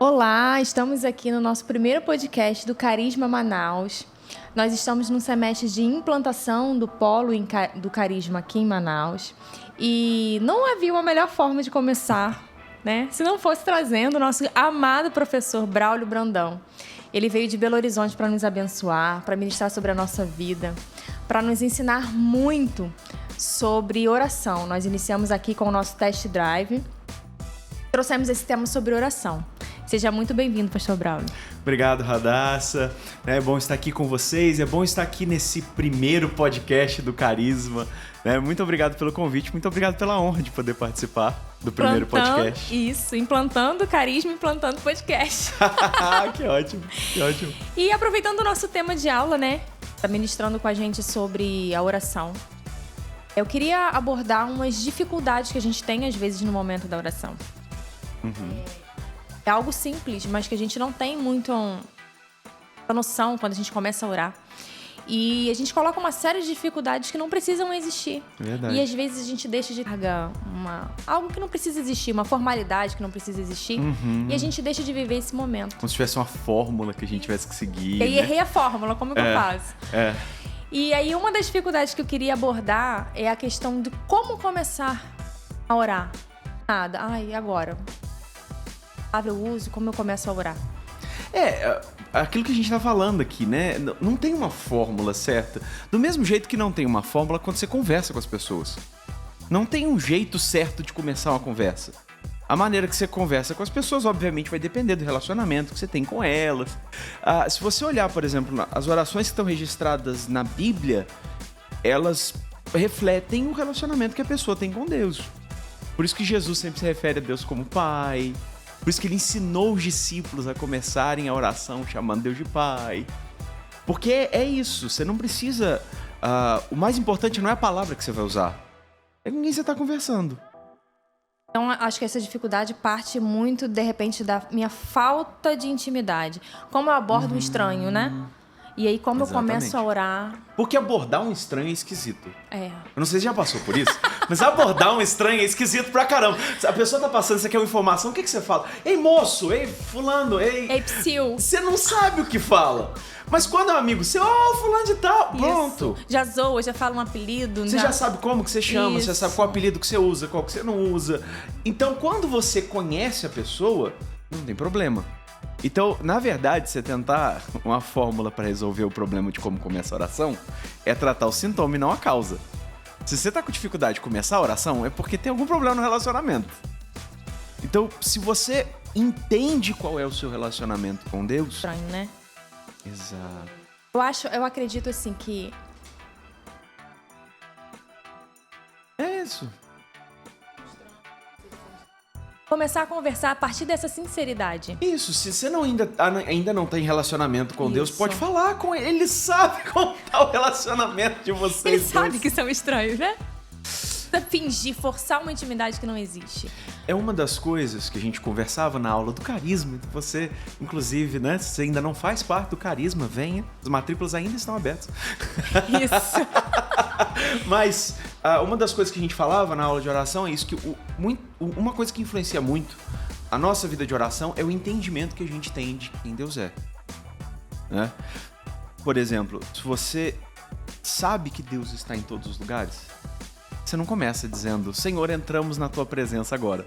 Olá, estamos aqui no nosso primeiro podcast do Carisma Manaus. Nós estamos num semestre de implantação do polo do Carisma aqui em Manaus. E não havia uma melhor forma de começar, né? Se não fosse trazendo o nosso amado professor Braulio Brandão. Ele veio de Belo Horizonte para nos abençoar, para ministrar sobre a nossa vida, para nos ensinar muito sobre oração. Nós iniciamos aqui com o nosso test drive. Trouxemos esse tema sobre oração. Seja muito bem-vindo, pastor Braulio. Obrigado, Radassa. É bom estar aqui com vocês, é bom estar aqui nesse primeiro podcast do Carisma. Muito obrigado pelo convite, muito obrigado pela honra de poder participar do primeiro podcast. Isso, implantando Carisma, implantando podcast. Que ótimo, que ótimo. E aproveitando o nosso tema de aula, né? Tá ministrando com a gente sobre a oração. Eu queria abordar umas dificuldades que a gente tem, às vezes, no momento da oração. É algo simples, mas que a gente não tem muito a noção quando a gente começa a orar. E a gente coloca uma série de dificuldades que não precisam existir. Verdade. E às vezes a gente deixa de largar algo que não precisa existir, uma formalidade que não precisa existir. E a gente deixa de viver esse momento. Como se tivesse uma fórmula que a gente tivesse que seguir. E aí errei a fórmula, como que eu faço? E aí uma das dificuldades que eu queria abordar é a questão de como começar a orar. Nada. Ai, e agora? Eu uso, como eu começo a orar? Aquilo que a gente tá falando aqui, né? Não tem uma fórmula certa. Do mesmo jeito que não tem uma fórmula quando você conversa com as pessoas. Não tem um jeito certo de começar uma conversa. A maneira que você conversa com as pessoas, obviamente, vai depender do relacionamento que você tem com elas. Se você olhar, por exemplo, as orações que estão registradas na Bíblia, elas refletem o relacionamento que a pessoa tem com Deus. Por isso que Jesus sempre se refere a Deus como Pai. Por isso que ele ensinou os discípulos a começarem a oração chamando Deus de Pai. Porque é isso, você não precisa... o mais importante não é a palavra que você vai usar. É com quem você está conversando. Então, acho que essa dificuldade parte muito, de repente, da minha falta de intimidade. Como eu abordo um estranho, né? E aí, como Exatamente. eu começo a orar... Porque abordar um estranho é esquisito. Eu não sei se já passou por isso, mas abordar um estranho é esquisito pra caramba. A pessoa tá passando, você quer uma informação, o que você fala? Ei, moço, ei, fulano, ei... Ei, psiu. Você não sabe o que fala. Mas quando é um amigo seu, fulano de tal, pronto. Isso. Já zoa, já fala um apelido. Você já sabe como que você chama, Isso. Você sabe qual apelido que você usa, qual que você não usa. Então, quando você conhece a pessoa, não tem problema. Então, na verdade, você tentar uma fórmula para resolver o problema de como começa a oração é tratar o sintoma e não a causa. Se você tá com dificuldade de começar a oração, é porque tem algum problema no relacionamento. Então, se você entende qual é o seu relacionamento com Deus... Estranho, né? Exato. Eu acredito assim que... É isso. Começar a conversar a partir dessa sinceridade. Isso, se você ainda não tem relacionamento com Deus, Isso. pode falar com ele. Ele sabe como tá o relacionamento de vocês. Ele sabe que são estranhos, né? Precisa fingir, forçar uma intimidade que não existe. É uma das coisas que a gente conversava na aula do Carisma. Você, inclusive, né? Se você ainda não faz parte do Carisma, venha. As matrículas ainda estão abertas. Isso. Mas uma das coisas que a gente falava na aula de oração é isso, que uma coisa que influencia muito a nossa vida de oração é o entendimento que a gente tem de quem Deus é. Né? Por exemplo, se você sabe que Deus está em todos os lugares, você não começa dizendo, Senhor, entramos na tua presença agora.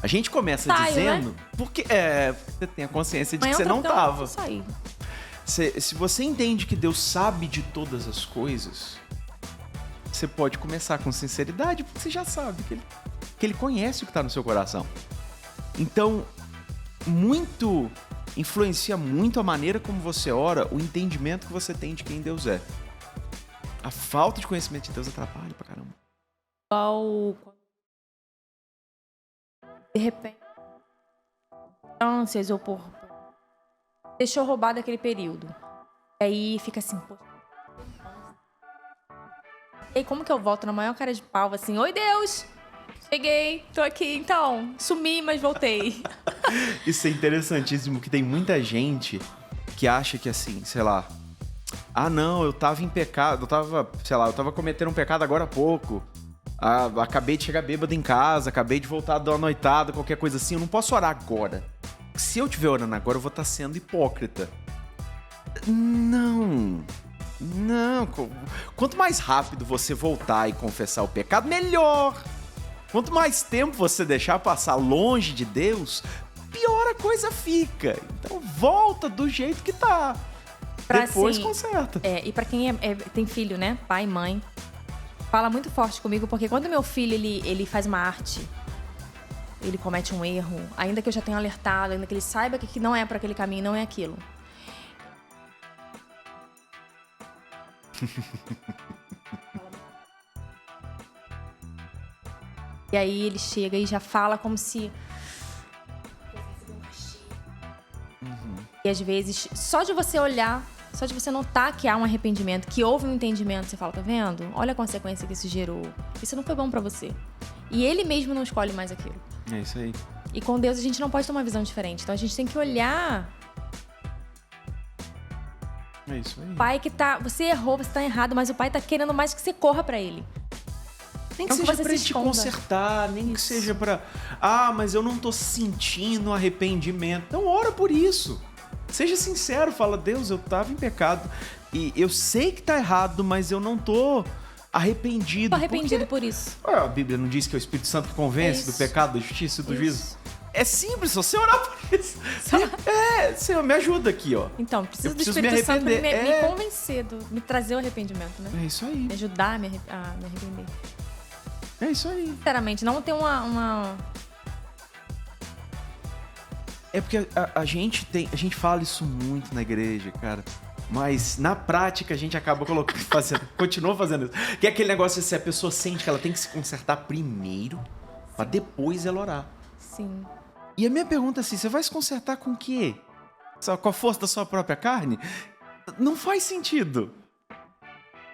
A gente começa dizendo, né? Porque você tem a consciência de que você não estava. Se você entende que Deus sabe de todas as coisas, você pode começar com sinceridade, porque você já sabe que ele conhece o que está no seu coração. Então, influencia muito a maneira como você ora, o entendimento que você tem de quem Deus é. A falta de conhecimento de Deus atrapalha pra caramba. De repente, ânsias ou por... Deixou roubar daquele período. E aí fica assim, pô. E aí como que eu volto na maior cara de pau, assim, oi Deus, cheguei, tô aqui, então, sumi, mas voltei. Isso é interessantíssimo, que tem muita gente que acha que assim, sei lá, não, eu tava em pecado, eu tava cometendo um pecado agora há pouco, acabei de chegar bêbado em casa, acabei de voltar de uma noitada, qualquer coisa assim, eu não posso orar agora. se eu estiver orando agora, eu vou estar sendo hipócrita. Não. Quanto mais rápido você voltar e confessar o pecado, melhor. Quanto mais tempo você deixar passar longe de Deus, pior a coisa fica. Então volta do jeito que tá. Depois assim, conserta. E pra quem tem filho, né? Pai, mãe. Fala muito forte comigo, porque quando meu filho ele faz uma arte, ele comete um erro, ainda que eu já tenha alertado, ainda que ele saiba que não é para aquele caminho, não é aquilo. E aí ele chega e já fala como se... E às vezes, só de você olhar, só de você notar que há um arrependimento, que houve um entendimento, você fala, tá vendo? Olha a consequência que isso gerou. Isso não foi bom pra você. E ele mesmo não escolhe mais aquilo. É isso aí. E com Deus a gente não pode ter uma visão diferente. Então a gente tem que olhar... É isso aí. O pai que tá... Você errou, você tá errado, mas o pai tá querendo mais que você corra pra ele. Nem que seja pra ele te consertar, nem que seja pra... mas eu não tô sentindo arrependimento. Então ora por isso. Seja sincero, fala, Deus, eu tava em pecado e eu sei que tá errado, mas eu não tô arrependido. Tô arrependido por isso. A Bíblia não diz que é o Espírito Santo que convence do pecado, da justiça e do juízo? É simples, só você orar por isso. Senhor, me ajuda aqui, ó. Então, preciso do Espírito Santo me convencer, me trazer o arrependimento, né? É isso aí. Me ajudar a me arrepender. É isso aí. Sinceramente, não tem uma... É porque a gente fala isso muito na igreja, cara. Mas na prática a gente acaba continua fazendo isso. Que é aquele negócio assim, a pessoa sente que ela tem que se consertar primeiro, pra depois ela orar. Sim. E a minha pergunta é assim, você vai se consertar com o quê? Só com a força da sua própria carne? Não faz sentido.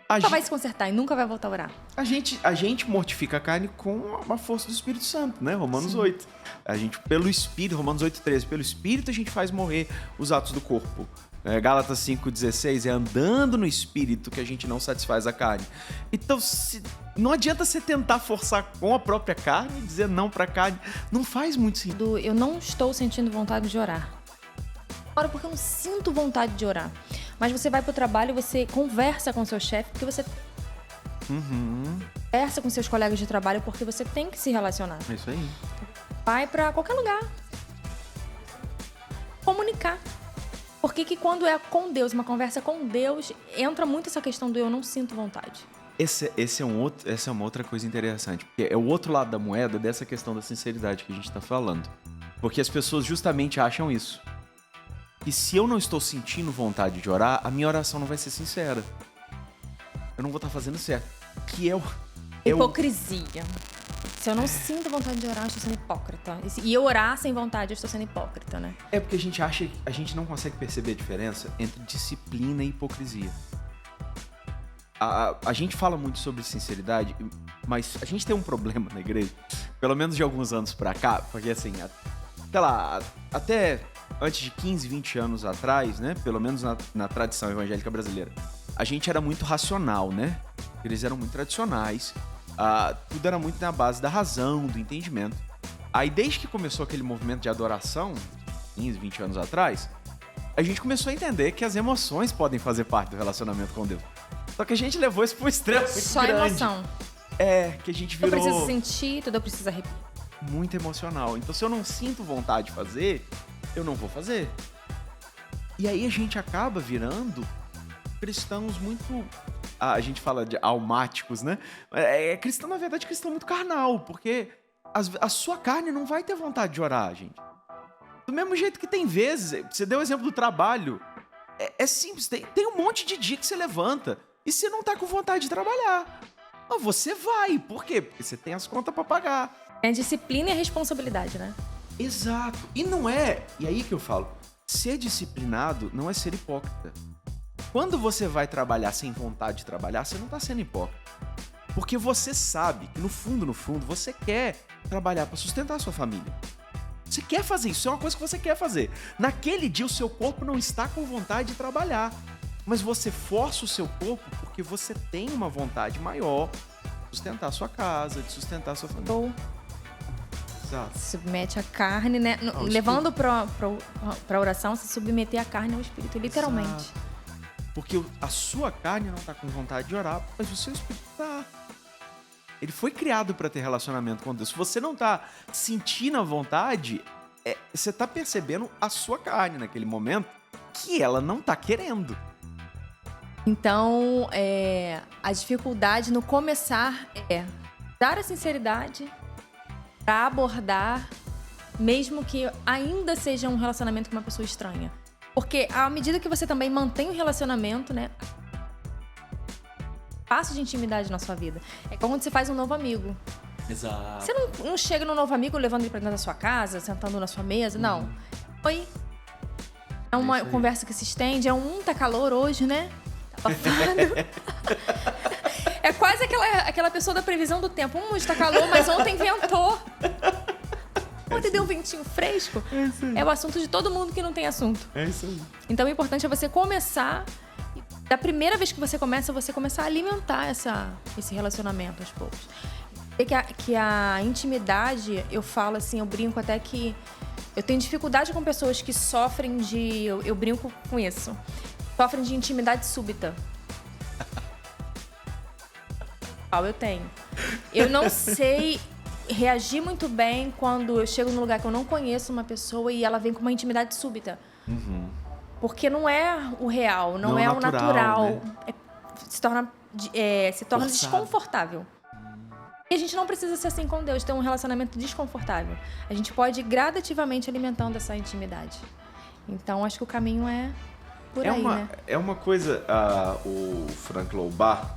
Nunca vai se consertar e nunca vai voltar a orar. A gente mortifica a carne com a força do Espírito Santo, né? Romanos 8. A gente, pelo Espírito, Romanos 8:13, pelo Espírito a gente faz morrer os atos do corpo. Gálatas 5:16, é andando no Espírito que a gente não satisfaz a carne. Então, não adianta você tentar forçar com a própria carne, dizer não pra carne. Não faz muito sentido. Eu não estou sentindo vontade de orar. Ora, porque eu não sinto vontade de orar. Mas você vai pro trabalho, você conversa com seu chefe, porque você... Conversa com seus colegas de trabalho, porque você tem que se relacionar. É isso aí. Vai pra qualquer lugar. Comunicar. Porque que quando é com Deus, uma conversa com Deus, entra muito essa questão do eu não sinto vontade. Essa é uma outra coisa interessante. Porque é o outro lado da moeda dessa questão da sinceridade que a gente tá falando. Porque as pessoas justamente acham isso. E se eu não estou sentindo vontade de orar, a minha oração não vai ser sincera. Eu não vou estar fazendo certo. Que é hipocrisia. Se eu não sinto vontade de orar, eu estou sendo hipócrita. E eu orar sem vontade, eu estou sendo hipócrita, né? É porque a gente não consegue perceber a diferença entre disciplina e hipocrisia. A gente fala muito sobre sinceridade, mas a gente tem um problema na igreja, pelo menos de alguns anos pra cá, porque assim, sei lá, até antes de 15, 20 anos atrás, né? Pelo menos na tradição evangélica brasileira, a gente era muito racional, né? Eles eram muito tradicionais. Tudo era muito na base da razão, do entendimento. Aí, desde que começou aquele movimento de adoração, 15, 20 anos atrás, a gente começou a entender que as emoções podem fazer parte do relacionamento com Deus. Só que a gente levou isso pro extremo muito Só grande. Emoção. Que a gente virou... Eu preciso sentir, tudo eu preciso arrepiar. Muito emocional. Então, se eu não sinto vontade de fazer, eu não vou fazer. E aí a gente acaba virando cristãos muito... A gente fala de almáticos, né? Cristão, na verdade, cristão muito carnal, porque a sua carne não vai ter vontade de orar, gente. Do mesmo jeito que tem vezes, você deu o exemplo do trabalho, é simples, tem um monte de dia que você levanta e você não tá com vontade de trabalhar. Mas você vai, por quê? Porque você tem as contas pra pagar. É disciplina e a responsabilidade, né? Exato. E não é, e aí que eu falo, ser disciplinado não é ser hipócrita. Quando você vai trabalhar sem vontade de trabalhar, você não tá sendo hipócrita. Porque você sabe que no fundo, você quer trabalhar para sustentar a sua família. Você quer fazer isso, é uma coisa que você quer fazer. Naquele dia o seu corpo não está com vontade de trabalhar. Mas você força o seu corpo porque você tem uma vontade maior de sustentar a sua casa, de sustentar a sua família. Exato. Se submete à carne, né? Levando pra oração, se submeter à carne ao espírito, literalmente. Exato. Porque a sua carne não tá com vontade de orar, mas o seu espírito tá. Ele foi criado para ter relacionamento com Deus. Se você não tá sentindo a vontade, você tá percebendo a sua carne naquele momento que ela não tá querendo. Então, a dificuldade no começar é dar a sinceridade para abordar, mesmo que ainda seja um relacionamento com uma pessoa estranha. Porque à medida que você também mantém o relacionamento, né? Passo de intimidade na sua vida. É como quando você faz um novo amigo. Exato. Você não chega no novo amigo levando ele pra dentro da sua casa, sentando na sua mesa, não. Oi. É uma conversa que se estende, tá calor hoje, né? Tá abafado. É quase aquela pessoa da previsão do tempo. Está calor, mas ontem ventou. Ontem deu um ventinho fresco. É o assunto de todo mundo que não tem assunto. É isso aí. Então o importante é você começar. Da primeira vez que você começar a alimentar esse relacionamento aos poucos. Que a intimidade, eu falo assim, eu brinco até que eu tenho dificuldade com pessoas que sofrem de... Eu brinco com isso. Sofrem de intimidade súbita. Eu tenho. Eu não sei reagir muito bem quando eu chego num lugar que eu não conheço uma pessoa e ela vem com uma intimidade súbita. Uhum. Porque não é o real, não é o natural. Né? Se torna desconfortável. E a gente não precisa ser assim com Deus, ter um relacionamento desconfortável. A gente pode ir gradativamente alimentando essa intimidade. Então, acho que o caminho é por aí, né? É uma coisa... o Frank Loubart,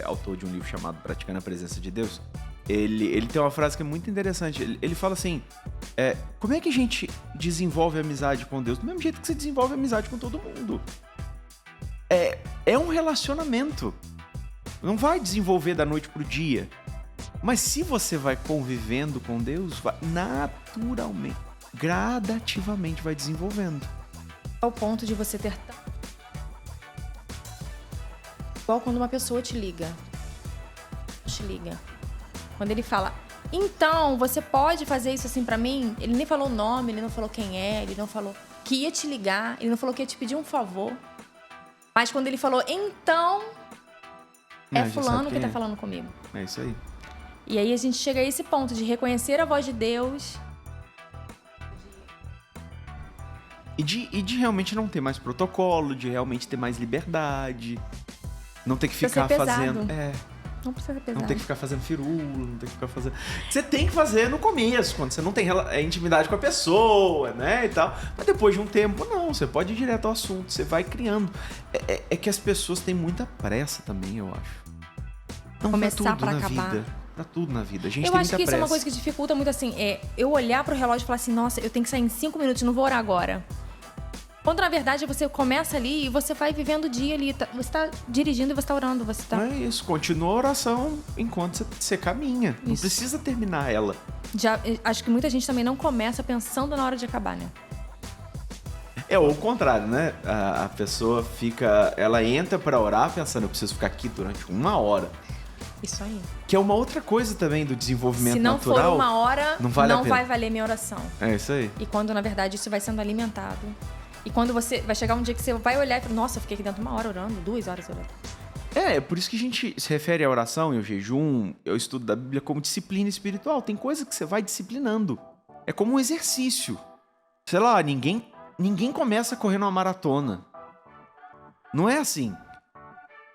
autor de um livro chamado Praticando a Presença de Deus, ele tem uma frase que é muito interessante. Ele fala assim, como é que a gente desenvolve amizade com Deus? Do mesmo jeito que você desenvolve amizade com todo mundo. É um relacionamento. Não vai desenvolver da noite pro dia. Mas se você vai convivendo com Deus, naturalmente, gradativamente vai desenvolvendo. Ao ponto de você ter... Igual quando uma pessoa te liga. Quando ele fala, então, você pode fazer isso assim pra mim? Ele nem falou o nome, ele não falou quem é, ele não falou que ia te ligar, ele não falou que ia te pedir um favor. Mas quando ele falou, então, fulano que tá falando comigo. É isso aí. E aí a gente chega a esse ponto de reconhecer a voz de Deus. E de realmente não ter mais protocolo, de realmente ter mais liberdade. Não ter que ficar fazendo... Não precisa ser pesado. Não ter que ficar fazendo firula, não ter que ficar fazendo... Você tem que fazer no começo, quando você não tem intimidade com a pessoa, né, e tal. Mas depois de um tempo, não. Você pode ir direto ao assunto, você vai criando. É que as pessoas têm muita pressa também, eu acho. Não começar pra acabar. Vida. Pra tudo na vida. A gente eu tem acho muita que pressa. Isso é uma coisa que dificulta muito, assim. Eu olhar pro relógio e falar assim, nossa, eu tenho que sair em 5 minutos, não vou orar agora. Quando, na verdade, você começa ali e você vai vivendo o dia ali. Você tá dirigindo e você tá orando. Você tá... É isso. Continua a oração enquanto você caminha. Isso. Não precisa terminar ela. Acho que muita gente também não começa pensando na hora de acabar, né? Ou o contrário, né? A pessoa fica... Ela entra pra orar pensando, eu preciso ficar aqui durante 1 hora. Isso aí. Que é uma outra coisa também do desenvolvimento natural. Se não for 1 hora, não vai valer minha oração. É isso aí. E quando, na verdade, isso vai sendo alimentado. E quando você... Vai chegar um dia que você vai olhar e falar, nossa, eu fiquei aqui dentro 1 hora orando, 2 horas orando. É por isso que a gente se refere à oração e ao jejum, eu estudo da Bíblia como disciplina espiritual. Tem coisa que você vai disciplinando. É como um exercício. Sei lá, ninguém começa correndo uma maratona. Não é assim.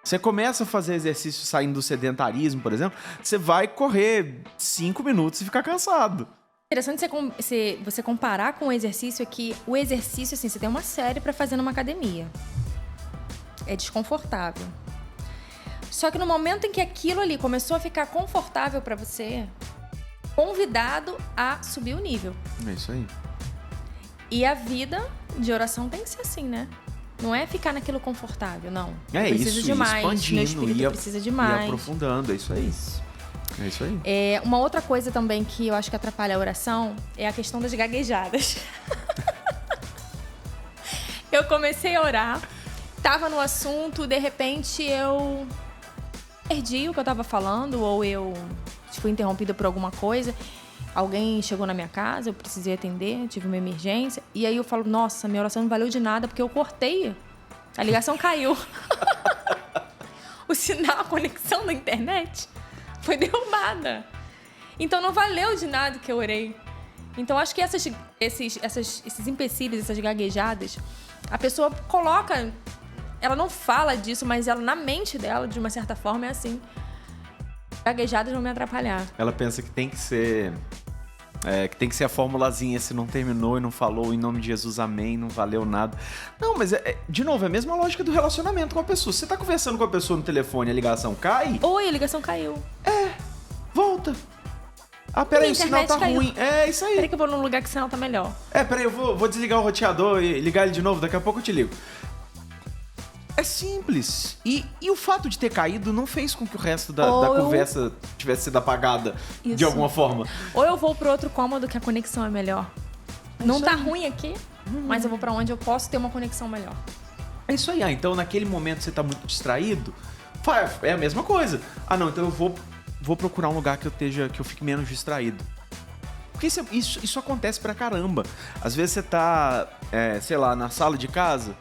Você começa a fazer exercício saindo do sedentarismo, por exemplo, você vai correr 5 minutos e ficar cansado. Interessante você comparar com o exercício, é que o exercício, assim, você tem uma série pra fazer numa academia. É desconfortável. Só que no momento em que aquilo ali começou a ficar confortável pra você, convidado a subir o nível. É isso aí. E a vida de oração tem que ser assim, né? Não é ficar naquilo confortável, não. É preciso isso, de mais, expandindo, meu espírito precisa de mais. E aprofundando, é isso aí. É isso aí. Uma outra coisa também que eu acho que atrapalha a oração é a questão das gaguejadas. Eu comecei a orar, tava no assunto, de repente eu perdi o que eu tava falando, ou eu fui interrompida por alguma coisa. alguém chegou na minha casa, eu precisei atender, tive uma emergência. E aí eu falo, nossa, minha oração não valeu de nada porque eu cortei. A ligação caiu. O sinal, a conexão da internet foi derrubada. Então não valeu de nada que eu orei. Então acho que esses empecilhos, essas gaguejadas, a pessoa coloca... Ela não fala disso, mas ela, na mente dela, de uma certa forma, é assim. Gaguejadas vão me atrapalhar. Ela pensa que tem que ser... que tem que ser a formulazinha, se não terminou e não falou, em nome de Jesus, amém, não valeu nada. Não, mas, de novo, é a mesma lógica do relacionamento com a pessoa. Você tá conversando com a pessoa no telefone, a ligação cai... Oi, a ligação caiu. Volta. Ah, peraí, o sinal tá caiu. ruim. É, isso aí. Peraí que eu vou num lugar que o sinal tá melhor. Peraí, eu vou desligar o roteador e ligar ele de novo, daqui a pouco eu te ligo. É simples. E o fato de ter caído não fez com que o resto da conversa tivesse sido apagada de alguma forma. Ou eu vou pro outro cômodo que a conexão é melhor. Não tá ruim aqui, mas eu vou pra onde eu posso ter uma conexão melhor. É isso aí. Então, naquele momento você tá muito distraído, é a mesma coisa. Ah, não, então eu vou procurar um lugar que eu fique menos distraído. Porque isso acontece pra caramba. Às vezes você tá, sei lá, na sala de casa...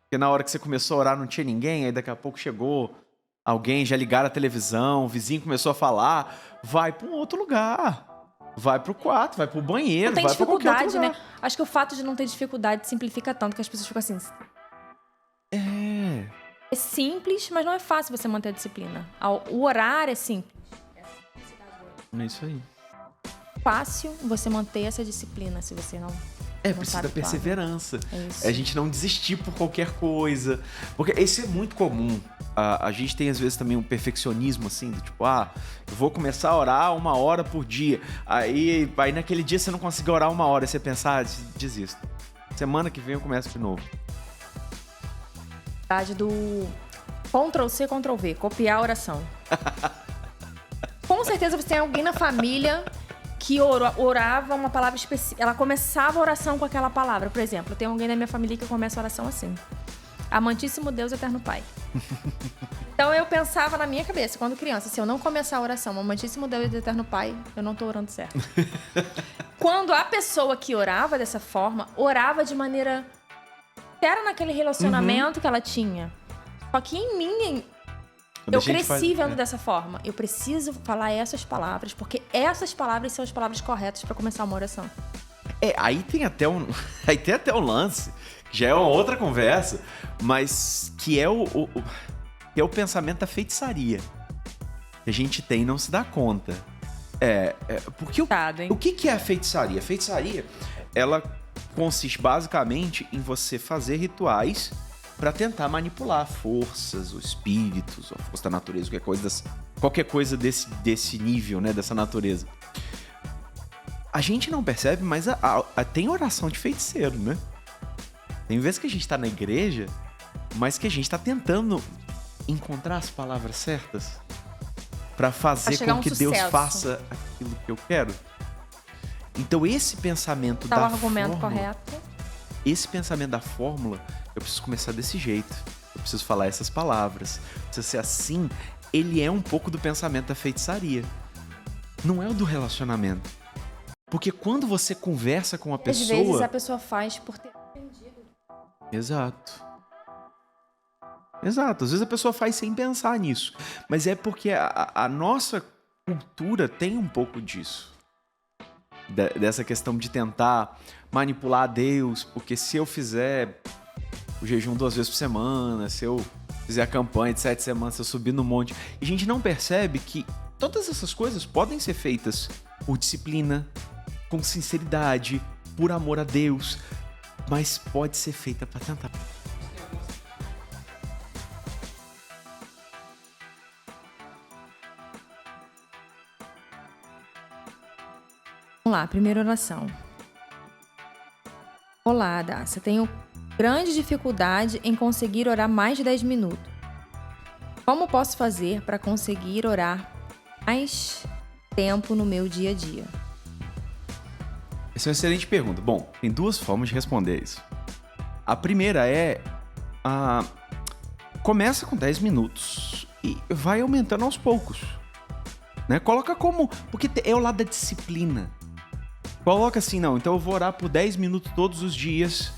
Porque na hora que você começou a orar não tinha ninguém, aí daqui a pouco chegou alguém, já ligaram a televisão, o vizinho começou a falar, vai para um outro lugar. Vai pro quarto, vai pro banheiro, vai pra qualquer outro lugar. Né? Acho que o fato de não ter dificuldade simplifica tanto que as pessoas ficam assim... É simples, mas não é fácil você manter a disciplina. O horário é simples. É isso aí. Fácil você manter essa disciplina se você não... Precisa da perseverança. É a gente não desistir por qualquer coisa. Porque isso é muito comum. A gente tem, às vezes, também um perfeccionismo, assim, do tipo, eu vou começar a orar 1 hora por dia. Aí naquele dia você não conseguiu orar 1 hora. Aí você pensa, desisto. Semana que vem eu começo de novo. Do Ctrl-C, Ctrl-V, copiar a oração. Com certeza você tem alguém na família... que orava uma palavra específica. Ela começava a oração com aquela palavra. Por exemplo, tem alguém na minha família que começa a oração assim. Amantíssimo Deus, Eterno Pai. Então eu pensava na minha cabeça, quando criança, se eu não começar a oração, Amantíssimo Deus, Eterno Pai, eu não tô orando certo. Quando a pessoa que orava dessa forma, orava de maneira... Era naquele relacionamento que ela tinha. Só que em mim... Eu cresci vendo dessa forma. Eu preciso falar essas palavras, porque essas palavras são as palavras corretas para começar uma oração. Aí tem até um lance, que já é uma outra conversa, mas que é o pensamento da feitiçaria. Que a gente tem e não se dá conta. Porque o que é a feitiçaria? A feitiçaria, ela consiste basicamente em você fazer rituais para tentar manipular forças, ou espíritos, ou força da natureza, qualquer coisa desse nível, né, dessa natureza. A gente não percebe, mas tem oração de feiticeiro, né? Tem vezes que a gente tá na igreja, mas que a gente tá tentando encontrar as palavras certas para fazer com que Deus faça aquilo que eu quero. Então esse pensamento da argumento fórmula, correto. Esse pensamento da fórmula, eu preciso começar desse jeito. Eu preciso falar essas palavras. Precisa ser assim. Ele é um pouco do pensamento da feitiçaria. Não é o do relacionamento. Porque quando você conversa com a pessoa... Às vezes a pessoa faz por ter aprendido. Exato. Às vezes a pessoa faz sem pensar nisso. Mas é porque a nossa cultura tem um pouco disso. Dessa questão de tentar manipular Deus, porque se eu fizer o jejum 2 vezes por semana, se eu fizer a campanha de 7 semanas, se eu subir no monte, e a gente não percebe que todas essas coisas podem ser feitas por disciplina, com sinceridade, por amor a Deus, mas pode ser feita para tentar. Vamos lá, primeira oração. Olá, Dácia. Tenho grande dificuldade em conseguir orar mais de 10 minutos. Como posso fazer para conseguir orar mais tempo no meu dia a dia? Essa é uma excelente pergunta. Bom, tem 2 formas de responder isso. A primeira é... começa com 10 minutos e vai aumentando aos poucos. Né? Coloca como... Porque é o lado da disciplina. Coloca assim, não, então eu vou orar por 10 minutos todos os dias.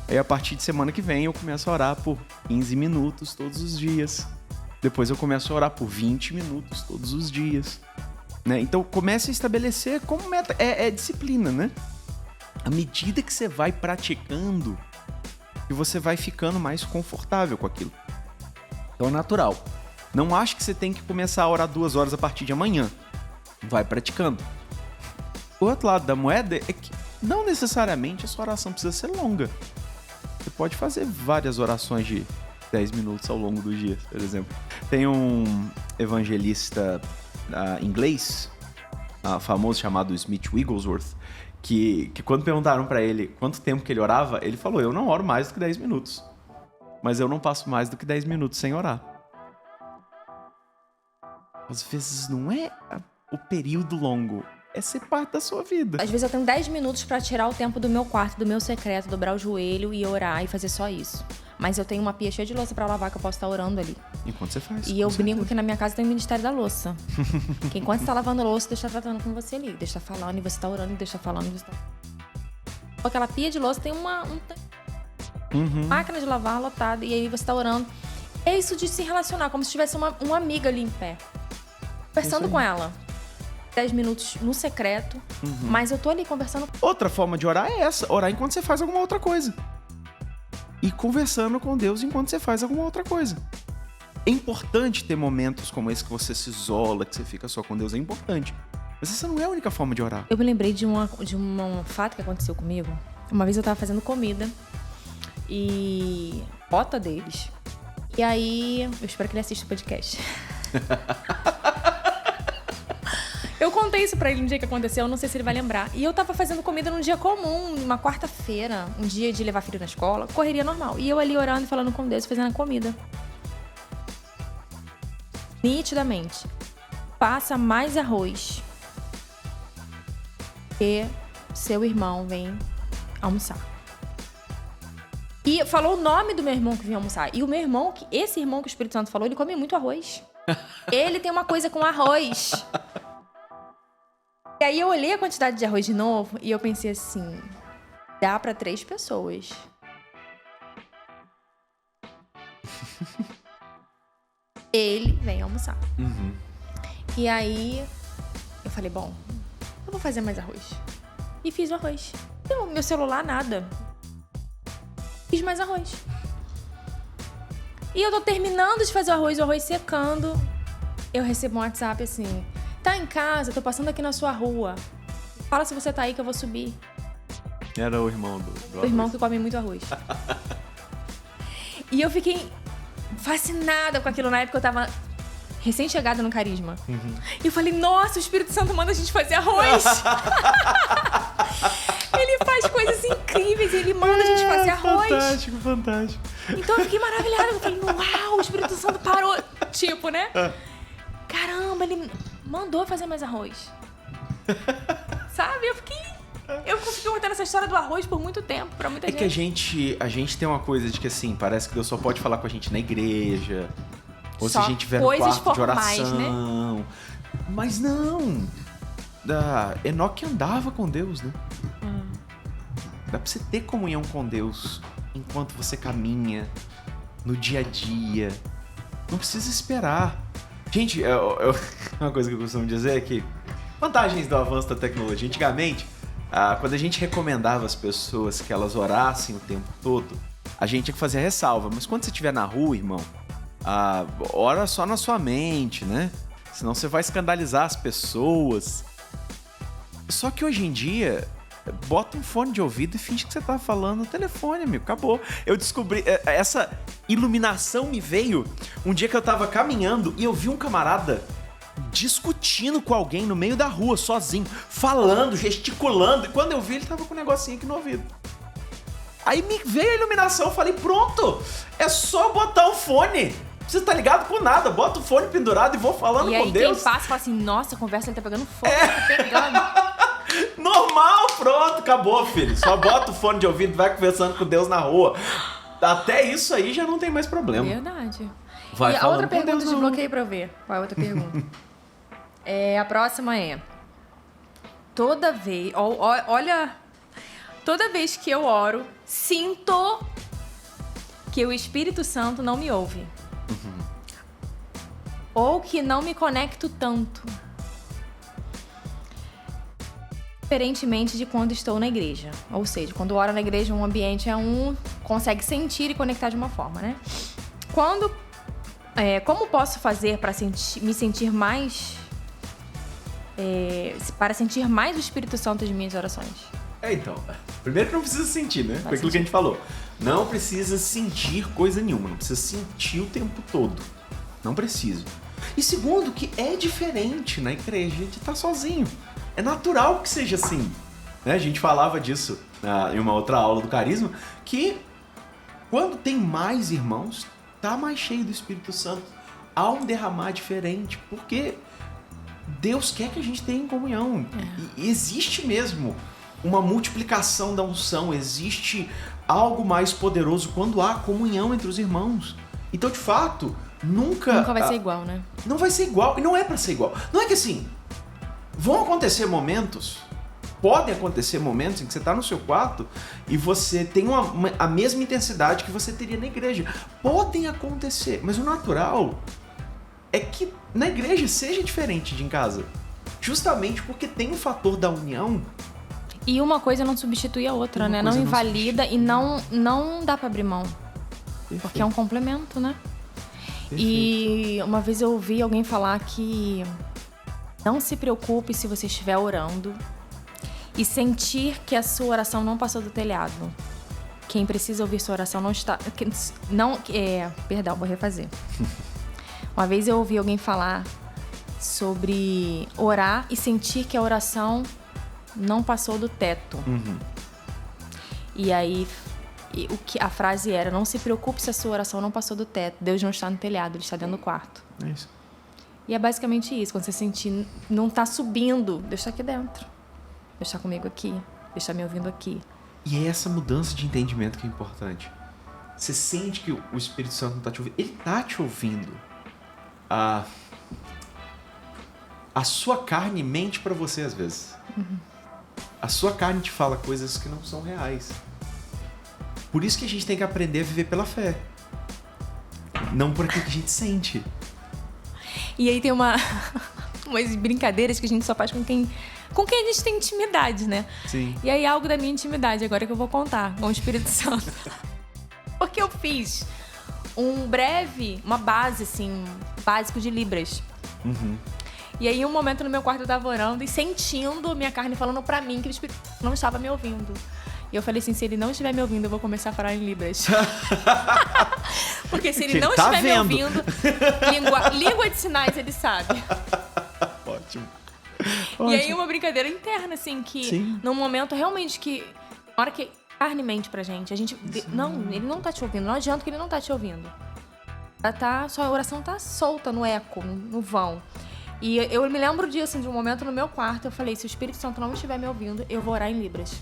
Aí a partir de semana que vem eu começo a orar por 15 minutos todos os dias. Depois eu começo a orar por 20 minutos todos os dias. Né? Então comece a estabelecer como meta. É disciplina, né? À medida que você vai praticando, e você vai ficando mais confortável com aquilo. Então é natural. Não ache que você tem que começar a orar 2 horas a partir de amanhã. Vai praticando. O outro lado da moeda é que não necessariamente a sua oração precisa ser longa. Você pode fazer várias orações de 10 minutos ao longo do dia, por exemplo. Tem um evangelista inglês, famoso, chamado Smith Wigglesworth, que quando perguntaram pra ele quanto tempo que ele orava, ele falou, eu não oro mais do que 10 minutos. Mas eu não passo mais do que 10 minutos sem orar. Às vezes não é o período longo, é ser parte da sua vida. Às vezes eu tenho 10 minutos pra tirar o tempo do meu quarto, do meu secreto, dobrar o joelho e orar e fazer só isso. Mas eu tenho uma pia cheia de louça pra lavar que eu posso estar orando ali. Enquanto você faz. E eu brinco que na minha casa tem o Ministério da Louça. Que enquanto você tá lavando a louça, Deus tá tratando com você ali. Deus tá falando e você tá orando, e Deus tá falando e você tá... Aquela pia de louça tem uma máquina de lavar lotada e aí você tá orando. É isso de se relacionar, como se tivesse uma amiga ali em pé. Conversando com ela. 10 minutos no secreto, mas eu tô ali conversando. Outra forma de orar é essa, orar enquanto você faz alguma outra coisa. E conversando com Deus enquanto você faz alguma outra coisa. É importante ter momentos como esse que você se isola, que você fica só com Deus, é importante. Mas essa não é a única forma de orar. Eu me lembrei de um fato que aconteceu comigo. Uma vez eu tava fazendo comida e bota deles. E aí, eu espero que ele assista o podcast. Eu contei isso pra ele no dia que aconteceu, eu não sei se ele vai lembrar. E eu tava fazendo comida num dia comum, uma quarta-feira, um dia de levar filho na escola, correria normal. E eu ali orando e falando com Deus, fazendo a comida. Nitidamente. Passa mais arroz. E seu irmão vem almoçar. E falou o nome do meu irmão que vinha almoçar. E o meu irmão, esse irmão que o Espírito Santo falou, ele come muito arroz. Ele tem uma coisa com arroz. E aí eu olhei a quantidade de arroz de novo e eu pensei assim, dá pra 3 pessoas. Ele vem almoçar. E aí eu falei, bom, eu vou fazer mais arroz. E fiz o arroz. Não, meu celular, nada. Fiz mais arroz. E eu tô terminando de fazer o arroz secando. Eu recebo um WhatsApp assim... Tá em casa, tô passando aqui na sua rua. Fala se você tá aí que eu vou subir. Era o irmão do o irmão que come muito arroz. E eu fiquei fascinada com aquilo. Na época eu tava recém-chegada no Carisma. E eu falei, nossa, o Espírito Santo manda a gente fazer arroz. Ele faz coisas incríveis, ele manda a gente fazer arroz. Fantástico, fantástico. Então eu fiquei maravilhada. Eu falei, uau, o Espírito Santo parou. Tipo, né? Caramba, ele mandou fazer mais arroz. Sabe? Eu fiquei contando essa história do arroz por muito tempo, pra muita gente. É que a gente tem uma coisa de que, assim, parece que Deus só pode falar com a gente na igreja. Ou só se a gente tiver no quarto de oração. Né? Mas não. Enoque andava com Deus, né? Dá pra você ter comunhão com Deus enquanto você caminha no dia a dia. Não precisa esperar. Gente, uma coisa que eu costumo dizer é que vantagens do avanço da tecnologia. Antigamente, quando a gente recomendava às pessoas que elas orassem o tempo todo, a gente tinha que fazer a ressalva. Mas quando você estiver na rua, irmão, ora só na sua mente, né? Senão você vai escandalizar as pessoas. Só que hoje em dia, bota um fone de ouvido e finge que você tá falando no telefone, amigo. Acabou. Eu descobri... Essa iluminação me veio um dia que eu tava caminhando e eu vi um camarada discutindo com alguém no meio da rua, sozinho, falando, gesticulando. E quando eu vi, ele tava com um negocinho aqui no ouvido. Aí me veio a iluminação, eu falei, pronto, é só botar o fone. Não precisa estar ligado com nada, bota o fone pendurado e vou falando com Deus. E aí quem passa fala assim, nossa, a conversa ele tá pegando fogo, tá pegando. Normal, pronto, acabou, filho. Só bota o fone de ouvido e vai conversando com Deus na rua. Até isso aí já não tem mais problema. Verdade. Vai e a outra pergunta, desbloqueei pra eu ver. Qual é a outra pergunta? A próxima é... toda vez... Olha... Toda vez que eu oro, sinto que o Espírito Santo não me ouve. Ou que não me conecto tanto. Diferentemente de quando estou na igreja. Ou seja, quando oro na igreja, um ambiente consegue sentir e conectar de uma forma, né? Como posso fazer para me sentir mais... para sentir mais o Espírito Santo de minhas orações? Então, primeiro que não precisa sentir, né? Foi aquilo que a gente falou. Não precisa sentir coisa nenhuma, não precisa sentir o tempo todo. Não precisa. E segundo, que é diferente na igreja de estar sozinho. É natural que seja assim. Né? A gente falava disso em uma outra aula do Carisma, que quando tem mais irmãos, tá mais cheio do Espírito Santo. Há um derramar diferente, porque Deus quer que a gente tenha comunhão. E existe mesmo uma multiplicação da unção, existe algo mais poderoso quando há comunhão entre os irmãos. Então, de fato, nunca vai ser igual, né? Não vai ser igual, e não é pra ser igual. Não é que assim, vão acontecer momentos, podem acontecer momentos em que você tá no seu quarto e você tem a mesma intensidade que você teria na igreja. Podem acontecer, mas o natural é que na igreja seja diferente de em casa. Justamente porque tem o fator da união. E uma coisa não substitui a outra, né? Não invalida e não dá pra abrir mão. Perfeito. Porque é um complemento, né? Perfeito. E uma vez eu ouvi alguém falar que não se preocupe se você estiver orando e sentir que a sua oração não passou do telhado. Quem precisa ouvir sua oração não está... Perdão, vou refazer. Uma vez eu ouvi alguém falar sobre orar e sentir que a oração não passou do teto. E aí, a frase era: não se preocupe se a sua oração não passou do teto. Deus não está no telhado, Ele está dentro do quarto. É isso. E é basicamente isso. Quando você sentir não está subindo, Deus está aqui dentro. Deus está comigo aqui. Deus está me ouvindo aqui. E é essa mudança de entendimento que é importante. Você sente que o Espírito Santo não está te ouvindo. Ele está te ouvindo. A sua carne mente para você às vezes. A sua carne te fala coisas que não são reais. Por isso que a gente tem que aprender a viver pela fé. Não por aquilo que a gente sente. E aí tem umas brincadeiras que a gente só faz com quem a gente tem intimidade, né? Sim. E aí algo da minha intimidade agora que eu vou contar com o Espírito Santo. Porque eu fiz uma base, assim, básico de Libras. E aí, um momento no meu quarto eu tava orando e sentindo minha carne falando pra mim que o Espírito não estava me ouvindo. E eu falei assim, se ele não estiver me ouvindo, eu vou começar a falar em Libras. Porque se ele não estiver me ouvindo, língua de sinais ele sabe. Ótimo. E aí, uma brincadeira interna, assim, que num momento realmente que... Na hora que carne mente pra gente, a gente... Não, ele não tá te ouvindo, não adianta que ele não tá te ouvindo. Sua oração tá solta no eco, no vão. E eu me lembro disso, assim, de um momento no meu quarto, eu falei, se o Espírito Santo não estiver me ouvindo, eu vou orar em Libras.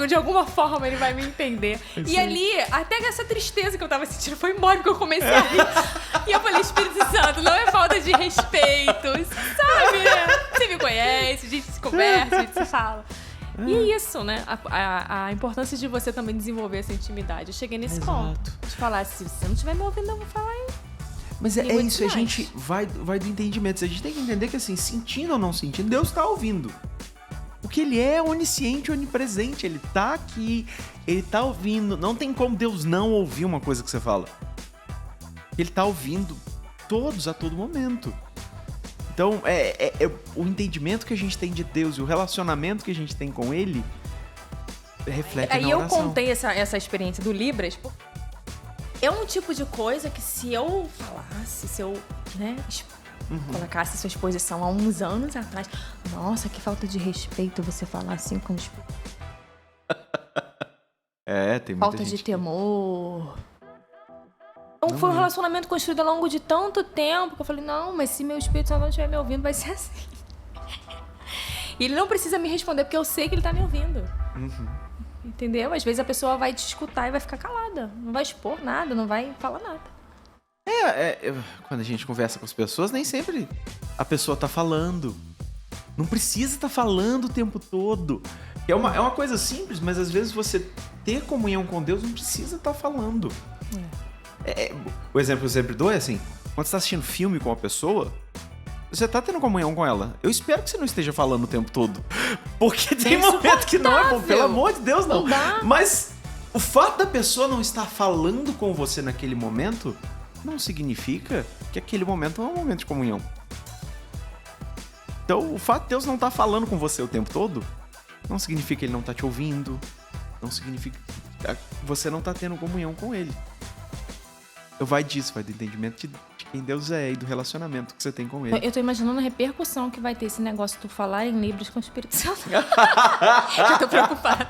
De alguma forma ele vai me entender. E ali, até essa tristeza que eu tava sentindo foi embora, porque eu comecei a rir. E eu falei, Espírito Santo, não é falta de respeito, sabe, né? Você me conhece, a gente se conversa, a gente se fala. E é isso, né? A importância de você também desenvolver essa intimidade. Eu cheguei nesse ponto. De falar, se você não estiver me ouvindo, eu vou falar em... Mas é isso, a gente vai do entendimento. A gente tem que entender que, assim, sentindo ou não sentindo, Deus está ouvindo. Porque Ele é onisciente, onipresente. Ele tá aqui, Ele tá ouvindo. Não tem como Deus não ouvir uma coisa que você fala. Ele tá ouvindo todos a todo momento. Então, o entendimento que a gente tem de Deus e o relacionamento que a gente tem com Ele reflete na oração. Aí eu contei essa experiência do Libras, porque é um tipo de coisa que se eu falasse, se eu, né, colocasse sua exposição há uns anos atrás, nossa, que falta de respeito você falar assim com o Espírito. Tem muita falta gente de temor. Então foi um relacionamento construído ao longo de tanto tempo que eu falei, não, mas se meu Espírito Santo não estiver me ouvindo, vai ser assim. E ele não precisa me responder, porque eu sei que ele tá me ouvindo. Entendeu? Às vezes a pessoa vai te escutar e vai ficar calada. Não vai expor nada, não vai falar nada. Quando a gente conversa com as pessoas, nem sempre a pessoa tá falando. Não precisa estar falando o tempo todo. É uma coisa simples, mas às vezes você ter comunhão com Deus não precisa estar falando. O exemplo que eu sempre dou é assim, quando você está assistindo filme com uma pessoa, você tá tendo comunhão com ela. Eu espero que você não esteja falando o tempo todo. Porque tem momento que não é bom. Pelo amor de Deus, não. Mas o fato da pessoa não estar falando com você naquele momento não significa que aquele momento não é um momento de comunhão. Então, o fato de Deus não estar falando com você o tempo todo não significa que Ele não está te ouvindo. Não significa que você não está tendo comunhão com Ele. Então vai disso, vai do entendimento de quem Deus é e do relacionamento que você tem com Ele. Eu tô imaginando a repercussão que vai ter esse negócio de tu falar em Libras com o Espírito Santo. Eu tô preocupada.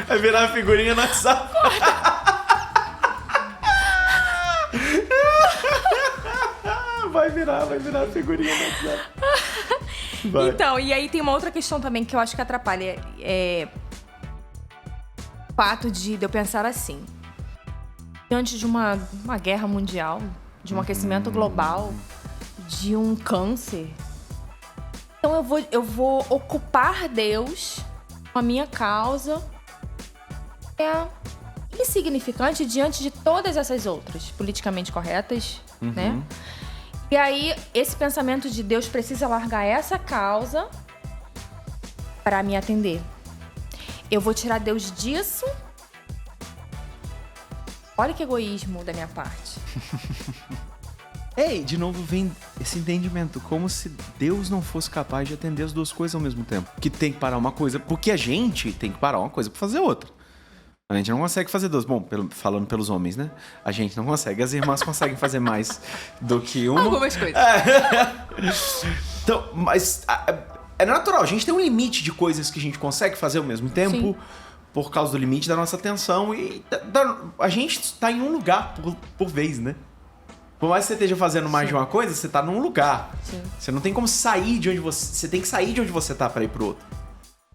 Vai virar uma figurinha no WhatsApp. Vai virar figurinha no WhatsApp. Vai. Então, e aí tem uma outra questão também que eu acho que atrapalha. O fato de eu pensar assim. Diante de uma guerra mundial, de um aquecimento global, de um câncer. Então eu vou ocupar Deus com a minha causa. É insignificante diante de todas essas outras politicamente corretas, né? E aí, esse pensamento de Deus precisa largar essa causa para me atender. Eu vou tirar Deus disso. Olha que egoísmo da minha parte. De novo vem esse entendimento, como se Deus não fosse capaz de atender as duas coisas ao mesmo tempo. Que tem que parar uma coisa, porque a gente tem que parar uma coisa para fazer outra. A gente não consegue fazer duas. Bom, falando pelos homens, né? A gente não consegue. As irmãs conseguem fazer mais do que uma. Algumas coisas. Então, mas é natural. A gente tem um limite de coisas que a gente consegue fazer ao mesmo tempo. Sim. Por causa do limite da nossa atenção. E a gente está em um lugar por vez, né? Por mais que você esteja fazendo mais de uma coisa, você está num lugar. Sim. Você não tem como sair de onde você tem que sair de onde você está para ir pro outro.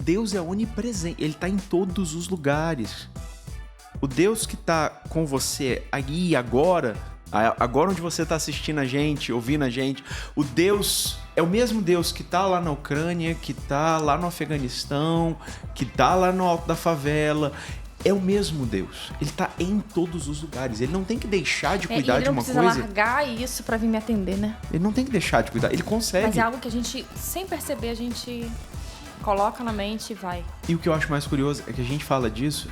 Deus é onipresente, Ele está em todos os lugares. O Deus que está com você aí, agora onde você está assistindo a gente, ouvindo a gente, o Deus é o mesmo Deus que está lá na Ucrânia, que está lá no Afeganistão, que está lá no alto da favela. É o mesmo Deus. Ele está em todos os lugares. Ele não tem que deixar de cuidar de uma coisa. Ele não precisa largar isso para vir me atender, né? Ele não tem que deixar de cuidar. Ele consegue. Mas é algo que a gente, sem perceber, a gente coloca na mente e vai. E o que eu acho mais curioso é que a gente fala disso,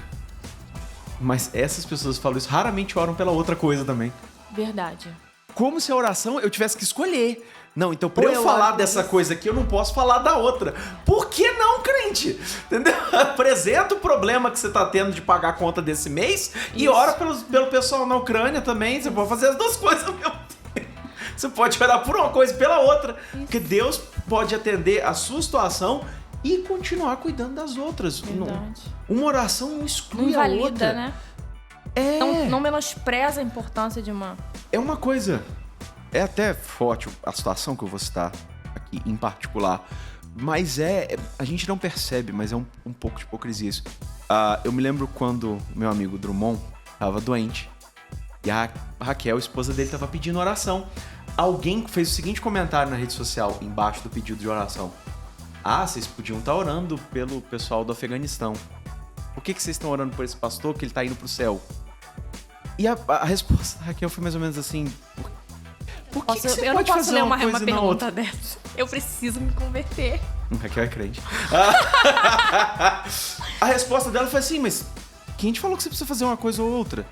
mas essas pessoas que falam isso raramente oram pela outra coisa também. Verdade. Como se a oração eu tivesse que escolher. Não, então pra eu falar dessa coisa aqui, eu não posso falar da outra. Por que não, crente? Entendeu? Apresenta o problema que você tá tendo de pagar a conta desse mês e ora pelo pessoal na Ucrânia também. Você pode fazer as duas coisas ao mesmo tempo. Você pode orar por uma coisa e pela outra. Isso. Porque Deus pode atender a sua situação e continuar cuidando das outras. Verdade. Uma oração não exclui a outra. Né? Não menospreza a importância de uma... É uma coisa... É até forte a situação que eu vou citar aqui em particular, mas a gente não percebe, mas é um pouco de hipocrisia isso. Eu me lembro quando meu amigo Drummond estava doente e a Raquel, a esposa dele, estava pedindo oração. Alguém fez o seguinte comentário na rede social, embaixo do pedido de oração. Vocês podiam estar orando pelo pessoal do Afeganistão. Por que vocês estão orando por esse pastor que ele está indo pro céu? E a resposta da Raquel foi mais ou menos assim... Por que você eu pode não posso ler uma pergunta dessa. Eu preciso me converter. Raquel é crente. A resposta dela foi assim, mas quem te falou que você precisa fazer uma coisa ou outra?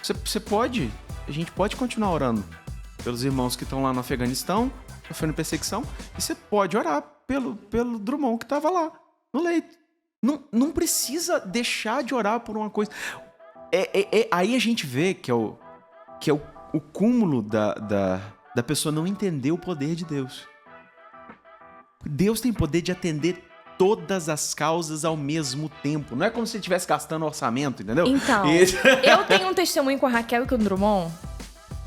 Você pode, a gente pode continuar orando pelos irmãos que estão lá no Afeganistão, sofrendo perseguição, e você pode orar pelo Drummond que estava lá, no leito. Não precisa deixar de orar por uma coisa. Aí a gente vê que é o cúmulo da pessoa não entender o poder de Deus. Deus tem poder de atender todas as causas ao mesmo tempo. Não é como se ele estivesse gastando orçamento, entendeu? Então, eu tenho um testemunho com a Raquel e com o Drummond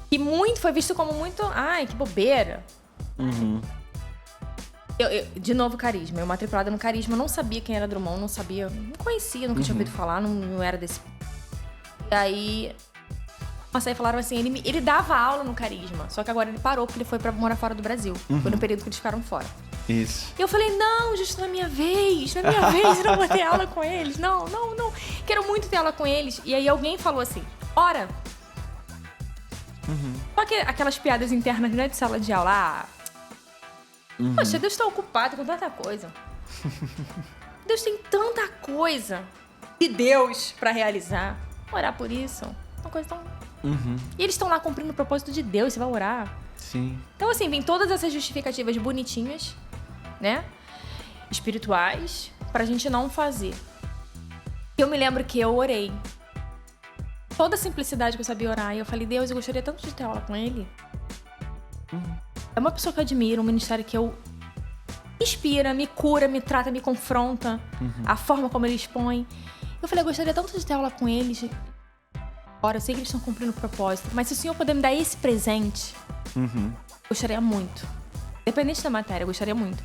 que foi visto como muito... Ai, que bobeira. Uhum. De novo, Carisma. Eu matriculada no Carisma, não sabia quem era Drummond, não sabia, não conhecia, nunca tinha ouvido falar, não era desse... E aí... Nossa, aí falaram assim, ele dava aula no Carisma, só que agora ele parou porque ele foi pra morar fora do Brasil. Foi no período que eles ficaram fora. Isso. E eu falei, não, justo na minha vez, eu não vou ter aula com eles. Não. Quero muito ter aula com eles. E aí alguém falou assim, ora. Só que aquelas piadas internas, né, de sala de aula, poxa, Deus tá ocupado com tanta coisa. Deus tem tanta coisa de Deus pra realizar. Orar por isso, uma coisa tão... E eles estão lá cumprindo o propósito de Deus, você vai orar. Sim. Então, assim, vem todas essas justificativas bonitinhas, né? Espirituais, pra gente não fazer. Eu me lembro que eu orei. Toda a simplicidade que eu sabia orar. E eu falei, Deus, eu gostaria tanto de ter aula com ele. É uma pessoa que eu admiro, um ministério que eu... inspira, me cura, me trata, me confronta. A forma como ele expõe. Eu falei, eu gostaria tanto de ter aula com eles. Ora, eu sei que eles estão cumprindo o propósito. Mas se o Senhor puder me dar esse presente, eu gostaria muito. Independente da matéria, eu gostaria muito.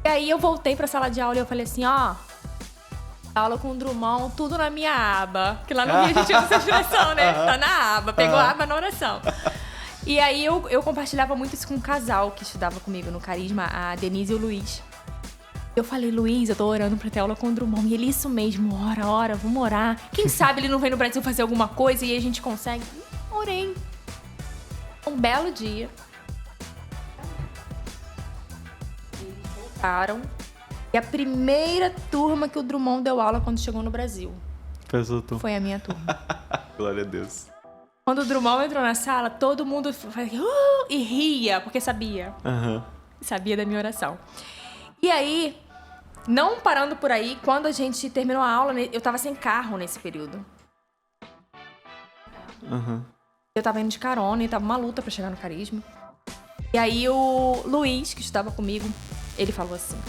E aí eu voltei pra sala de aula e eu falei assim, aula com o Drummond, tudo na minha aba. Porque lá no Rio a gente usa essa expressão, né? Tá na aba, pegou a aba na oração. E aí eu compartilhava muito isso com um casal que estudava comigo no Carisma, a Denise e o Luiz. Eu falei, Luiz, eu tô orando pra ter aula com o Drummond. E ele, isso mesmo, ora, vamos orar. Quem sabe ele não vem no Brasil fazer alguma coisa e a gente consegue. Orei. Um belo dia. Eles voltaram. E a primeira turma que o Drummond deu aula quando chegou no Brasil foi a minha turma. Glória a Deus. Quando o Drummond entrou na sala, todo mundo fazia, e ria, porque sabia. Sabia da minha oração. E aí, não parando por aí, quando a gente terminou a aula, eu tava sem carro nesse período. Eu tava indo de carona e tava uma luta pra chegar no Carisma. E aí o Luiz, que estudava comigo, ele falou assim,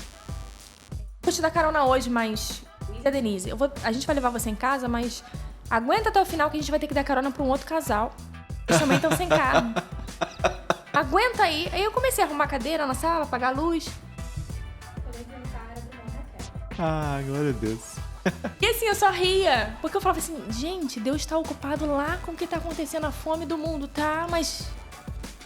vou te dar carona hoje, mas... Luiz e a Denise, a gente vai levar você em casa, mas aguenta até o final que a gente vai ter que dar carona pra um outro casal. Eles também estão sem carro. Aguenta aí. Aí eu comecei a arrumar cadeira na sala, apagar a luz. Glória a Deus. E assim, eu só ria. Porque eu falava assim, gente, Deus tá ocupado lá com o que tá acontecendo, a fome do mundo, tá? Mas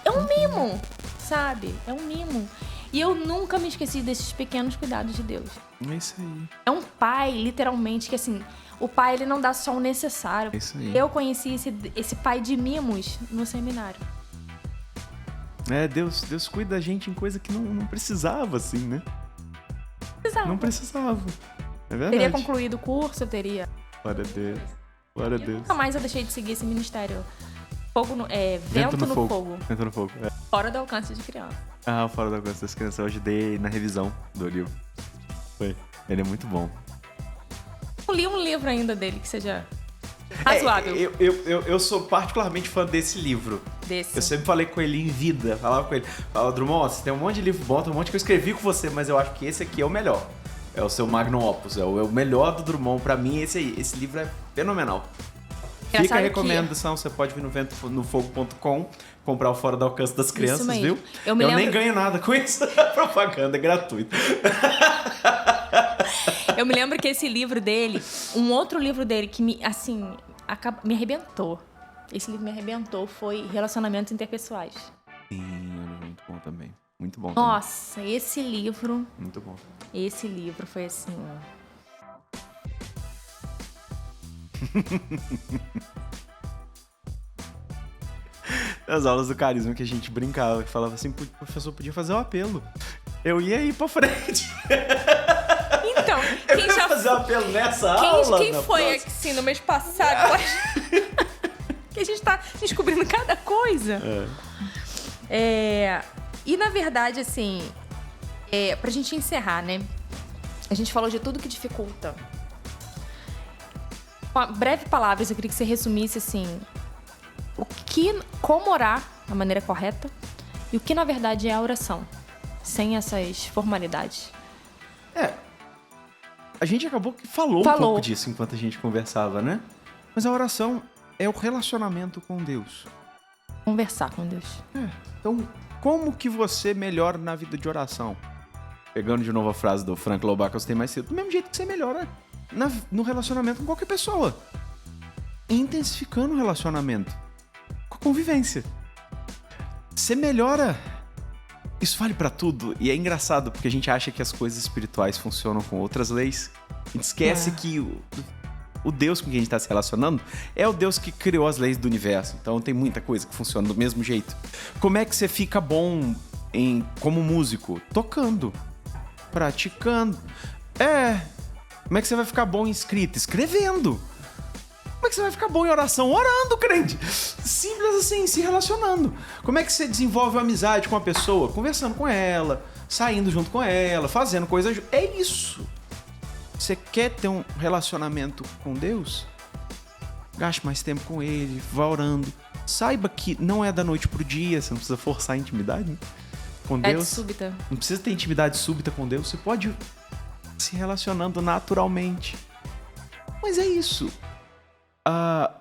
é um mimo, sabe? É um mimo. E eu nunca me esqueci desses pequenos cuidados de Deus. É isso aí. É um pai, literalmente, que assim, o pai, ele não dá só o necessário. É isso aí. Eu conheci esse pai de mimos no seminário. Deus cuida da gente em coisa que não precisava, assim, né? Não precisava. É verdade. Teria concluído o curso, eu teria... Glória a Deus. Glória a Deus. Nunca mais eu deixei de seguir esse ministério. Vento no fogo. Vento no fogo. Fora do alcance de criança. Fora do alcance das crianças. Eu ajudei na revisão do livro. Foi. Ele é muito bom. Não li um livro ainda dele que seja razoável. Eu sou particularmente fã desse livro. Eu sempre falei com ele em vida. Falava com ele. Falava, Drummond, você tem um monte de livro bom, tem um monte que eu escrevi com você, mas eu acho que esse aqui é o melhor. É o seu Magnum Opus. É o melhor do Drummond. Pra mim, esse aí. Esse livro é fenomenal. Fica a recomendação, você pode vir no ventonofogo.com comprar o Fora do Alcance das Crianças, viu? Eu nem ganho nada com isso, a propaganda é gratuita. Eu me lembro que esse livro dele, um outro livro dele que me me arrebentou. Esse livro me arrebentou, foi Relacionamentos Interpessoais. Sim, muito bom também. Muito bom. Nossa, também. Esse livro... Muito bom. Esse livro foi assim... As aulas do Carisma que a gente brincava, que falava assim, o professor podia fazer o apelo. Eu ia ir pra frente. Então, eu ia fazer o apelo nessa aula? Quem foi assim no mês passado? Que a gente tá descobrindo cada coisa. E na verdade, assim, pra gente encerrar, né? A gente falou de tudo que dificulta. Com breve palavras, eu queria que você resumisse, assim, como orar da maneira correta e o que, na verdade, é a oração, sem essas formalidades. A gente acabou que falou um pouco disso enquanto a gente conversava, né? Mas a oração é o relacionamento com Deus. Conversar com Deus. Então, como que você melhora na vida de oração? Pegando de novo a frase do Frank Loback, eu citei mais cedo, do mesmo jeito que você melhora no relacionamento com qualquer pessoa. intensificando o relacionamento, com a convivência. Você melhora. Isso vale pra tudo. E é engraçado, porque a gente acha que as coisas espirituais funcionam com outras leis. A gente esquece que o Deus com quem a gente está se relacionando é o Deus que criou as leis do universo. Então tem muita coisa que funciona do mesmo jeito. Como é que você fica bom como músico? Tocando. Praticando. Como é que você vai ficar bom em escrita? Escrevendo. Como é que você vai ficar bom em oração? Orando, crente. Simples assim, se relacionando. Como é que você desenvolve uma amizade com uma pessoa? Conversando com ela, saindo junto com ela, fazendo coisas. É isso. Você quer ter um relacionamento com Deus? Gaste mais tempo com Ele, vá orando. Saiba que não é da noite pro dia, você não precisa forçar a intimidade, né? Com Deus. Súbita. Não precisa ter intimidade súbita com Deus, você pode se relacionando naturalmente. Mas é isso. A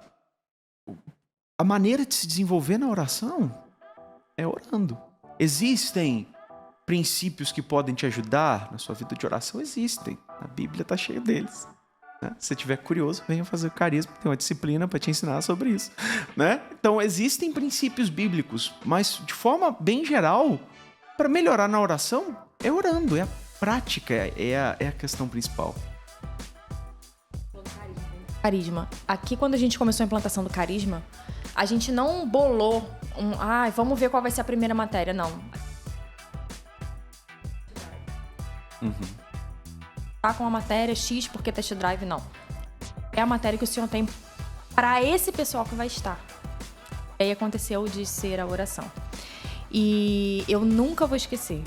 maneira de se desenvolver na oração é orando. Existem princípios que podem te ajudar na sua vida de oração? Existem. A Bíblia está cheia deles. Né? Se você estiver curioso, venha fazer o carisma. Tem uma disciplina para te ensinar sobre isso. Né? Então, existem princípios bíblicos, mas de forma bem geral, para melhorar na oração, é orando. É a prática, é a questão principal. Carisma. Aqui, quando a gente começou a implantação do carisma, a gente não bolou vamos ver qual vai ser a primeira matéria, não. Tá com a matéria X porque test drive, não. É a matéria que o Senhor tem para esse pessoal que vai estar. E aí aconteceu de ser a oração. E eu nunca vou esquecer.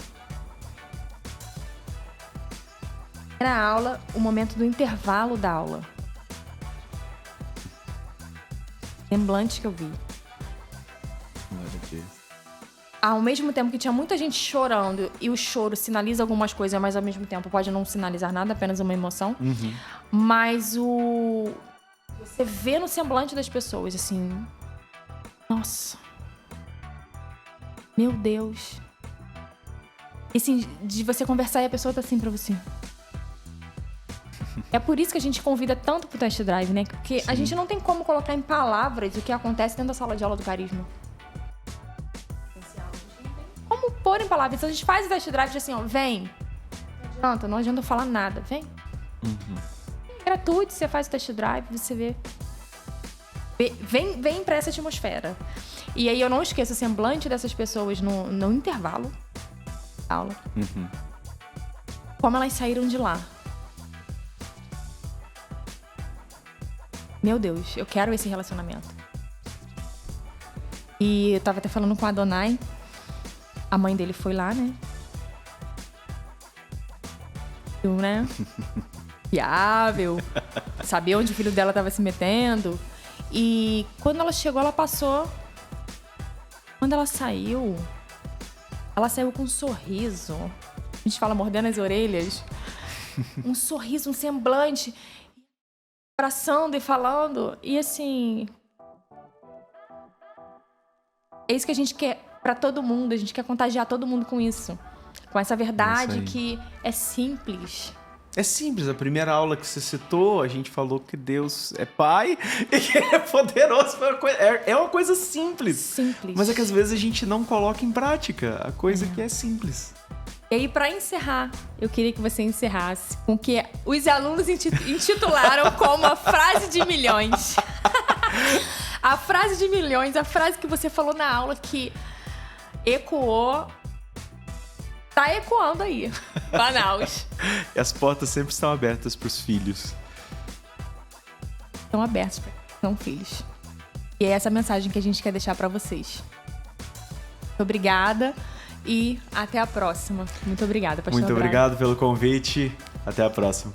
Era a aula, o momento do intervalo da aula. Semblante que eu vi. Ao mesmo tempo que tinha muita gente chorando, e o choro sinaliza algumas coisas, mas ao mesmo tempo pode não sinalizar nada, apenas uma emoção. Mas você vê no semblante das pessoas, assim... Nossa. Meu Deus. E assim, de você conversar e a pessoa tá assim pra você. É por isso que a gente convida tanto pro test drive, né? Porque a gente não tem como colocar em palavras o que acontece dentro da sala de aula do carisma. Como pôr em palavras? Então a gente faz o test drive assim, ó, vem. Não adianta eu falar nada, vem. É gratuito, você faz o test drive, você vê. Vem pra essa atmosfera. E aí eu não esqueço o semblante dessas pessoas no intervalo da aula. Como elas saíram de lá. Meu Deus, eu quero esse relacionamento. E eu tava até falando com a Adonai. A mãe dele foi lá, né? Eu, né? Fiável. Sabia onde o filho dela tava se metendo. E quando ela chegou, ela passou. Quando ela saiu com um sorriso. A gente fala mordendo as orelhas. Um sorriso, um semblante. Abraçando e falando. E assim... É isso que a gente quer pra todo mundo. A gente quer contagiar todo mundo com isso. Com essa verdade que é simples. É simples. A primeira aula que você citou, a gente falou que Deus é Pai e que Ele é poderoso. É uma coisa simples. Simples. Mas é que às vezes a gente não coloca em prática a coisa que é simples. E aí, pra encerrar, eu queria que você encerrasse com o que os alunos intitularam como a frase de milhões. A frase de milhões, a frase que você falou na aula que ecoou, tá ecoando aí, Manaus. E as portas sempre estão abertas pros filhos. Estão abertas para são filhos. E é essa mensagem que a gente quer deixar pra vocês. Muito obrigada. E até a próxima. Muito obrigada, pastor Muito obrigado pelo convite. Até a próxima.